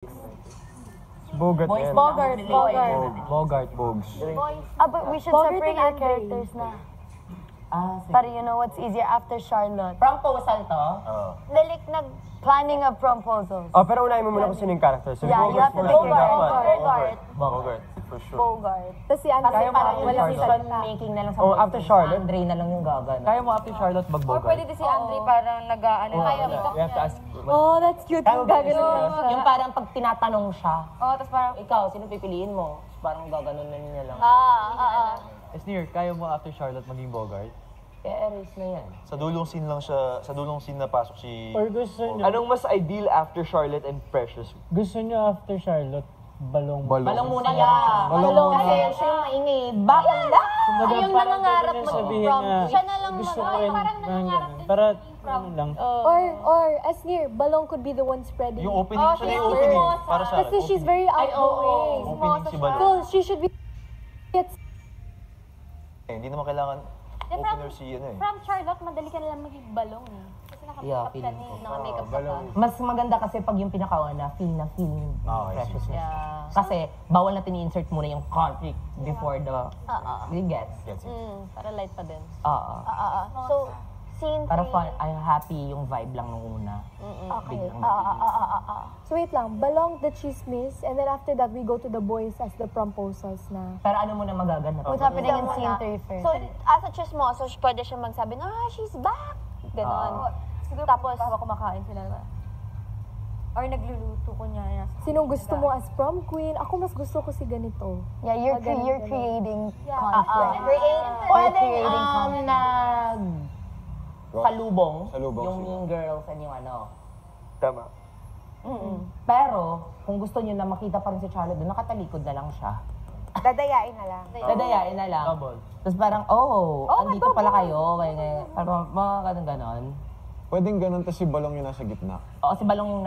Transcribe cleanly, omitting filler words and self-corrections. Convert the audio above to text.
Bogart. Bogs. But we should separate our characters na. Para you know what's easier after Charlotte. Proposal to? Dalik planning of proposals. Oh, pero unahin mo muna kung sino yung character. So, Yeah, you have to take Bogart, for sure. Bogart. Tapos si Andre, Kasi parang wala si decision making na lang sa Oh, after Charlotte? Andre na lang yung gagana. Kaya mo after Charlotte Or mag-Bogart? pwede din si Andre parang nag-ano. We have to ask. Oh, that's cute. Yung gagano na siya. Yung parang pag tinatanong siya, Oh, tapos parang, ikaw, sino pipiliin mo? Parang gaganon na niya lang. Esnir, kaya mo after Charlotte maging Bogart? Erase na yan. Sa dulong scene lang siya, sa dulong scene na pasok si... Or gusto nyo, Anong mas ideal after Charlotte and Precious? gusto nyo after Charlotte, balong. Balong muna yan. Balong Kasi muna. siya yung maingay. Bakit na? Kumbaga, yung parang nangangarap pwede na sabihin mag-prom. na Siya na lang gusto ko mag- rin. parang nangangarap ganun. din Para, ano lang. or as near, Balong could be the one spreading. Yung opening, siya na yung opening. Para sa Kasi she's very outgoing. opening si Balong. So, she should be... Hindi naman kailangan opener si ano eh. From Charlotte, madali ka nalang maging balong eh. Kasi Yeah, naka-makeup ka feeling na naka-makeup ka pa. Mas maganda kasi pag yung pinakauna, feel na feel yung Precious. Kasi bawal natin i-insert muna yung conflict before the... You gets? Para light pa din. Oo. So, scene Para 3. fun, I'm happy yung vibe lang nung una. Okay. Biglang So wait lang, Balong the chismis, and then after that, we go to the boys as the proposals na. Pero ano muna magaganap? What's happening in scene 3 first? So, as a chismoso, pwede siya magsabi na, she's back! Ganon. Siguro Tapos, habang kumakain sila na. Or nagluluto ko niya. Sinong gusto mo as prom queen? Ako mas gusto ko si ganito. yeah, you're Magaling creating Yeah. conflict. Pwede creating nag... Salubong, Salubong yung sila. Mean Girls and yung ano. Tama. Pero, kung gusto niyo na makita pa rin si Charlotte doon, nakatalikod na lang siya. Dadayain na lang. Dadayain na lang. Double. Tapos parang, andito pala kayo. Kaya, parang mga ganon-ganon. Pwedeng ganun, tas si Balong yung nasa gitna. Oo, si Balong yung